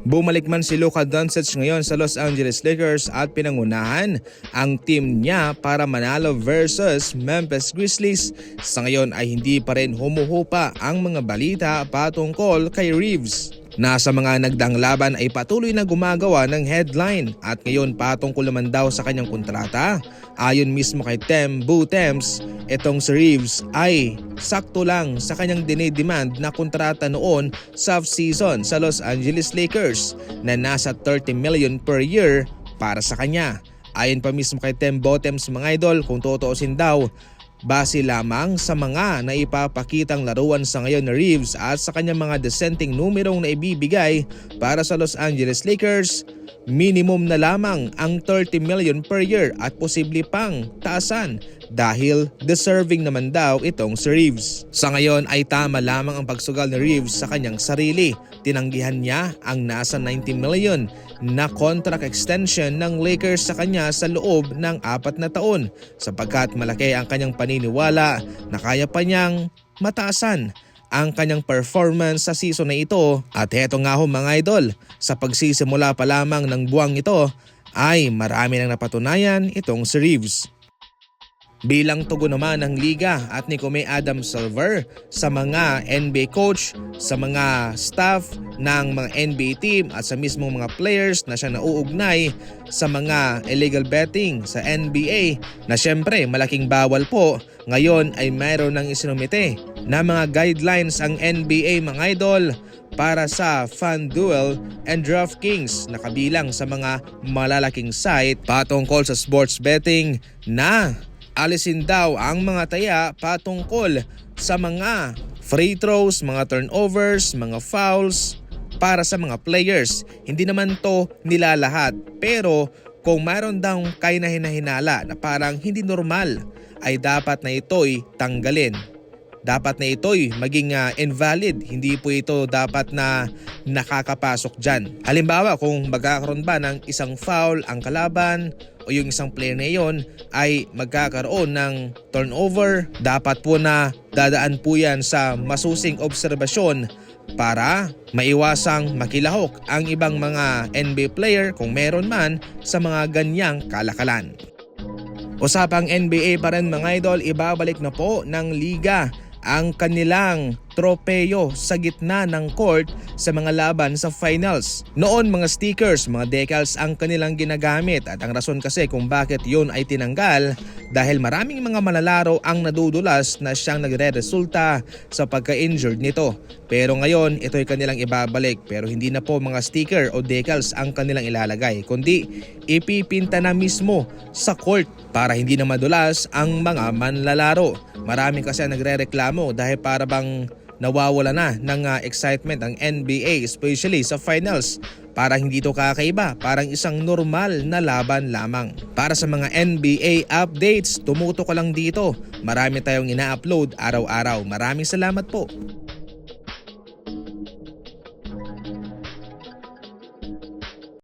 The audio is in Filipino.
Bumalik man si Luka Doncic ngayon sa Los Angeles Lakers at pinangunahan ang team niya para manalo versus Memphis Grizzlies. Sa ngayon ay hindi pa rin humuhupa ang mga balita patungkol kay Reeves. Nasa mga nagdaang laban ay patuloy na gumagawa ng headline at ngayon patungkol naman daw sa kanyang kontrata. Ayon mismo kay Tembo Temps, itong si Reeves ay sakto lang sa kanyang dinidemand na kontrata noon sa off-season sa Los Angeles Lakers na nasa 30 million per year para sa kanya. Ayon pa mismo kay Tembo Temps mga idol, kung tutuusin daw, base lamang sa mga naipapakitang laruan sa ngayon na Reeves at sa kanyang mga dissenting numerong na ibibigay para sa Los Angeles Lakers, minimum na lamang ang 30 million per year at posible pang taasan dahil deserving naman daw itong si Reeves. Sa ngayon ay tama lamang ang pagsugal ni Reeves sa kanyang sarili. Tinanggihan niya ang nasa 90 million na contract extension ng Lakers sa kanya sa loob ng 4 na taon sapagkat malaki ang kanyang paniniwala na kaya pa niyang mataasan ang kanyang performance sa season na ito. At heto nga ho mga idol, sa pagsisimula pa lamang ng buwang ito ay marami nang napatunayan itong si Reeves. Bilang tugon naman ng liga at ni Kume Adam Silver sa mga NBA coach, sa mga staff ng mga NBA team at sa mismong mga players na siya nauugnay sa mga illegal betting sa NBA na syempre malaking bawal po, ngayon ay mayroon ng isinumite na mga guidelines ang NBA mga idol para sa FanDuel and DraftKings na kabilang sa mga malalaking site patungkol sa sports betting na alisin daw ang mga taya patungkol sa mga free throws, mga turnovers, mga fouls para sa mga players. Hindi naman to nilalahat, pero kung mayroon daw kayo na hinahinala na parang hindi normal ay dapat na ito'y tanggalin. Dapat na ito'y maging invalid, hindi po ito dapat na nakakapasok dyan. Halimbawa kung magkakaroon ba ng isang foul ang kalaban o yung isang player na yon ay magkakaroon ng turnover, dapat po na dadaan po yan sa masusing obserbasyon para maiwasang makilahok ang ibang mga NBA player kung meron man sa mga ganyang kalakalan. Usapang NBA pa rin mga idol, ibabalik na po ng liga ang kanilang tropeyo sa gitna ng court sa mga laban sa finals. Noon mga stickers, mga decals ang kanilang ginagamit at ang rason kasi kung bakit yun ay tinanggal dahil maraming mga manlalaro ang nadudulas na siyang nagre-resulta sa pagka-injured nito. Pero ngayon ito'y kanilang ibabalik, pero hindi na po mga sticker o decals ang kanilang ilalagay kundi ipipinta na mismo sa court para hindi na madulas ang mga manlalaro. Marami kasi ang nagre-reklamo dahil para bang nawawala na ng excitement ang NBA especially sa finals. Parang hindi to kakaiba, parang isang normal na laban lamang. Para sa mga NBA updates, tumuto ka lang dito. Marami tayong ina-upload araw-araw. Maraming salamat po.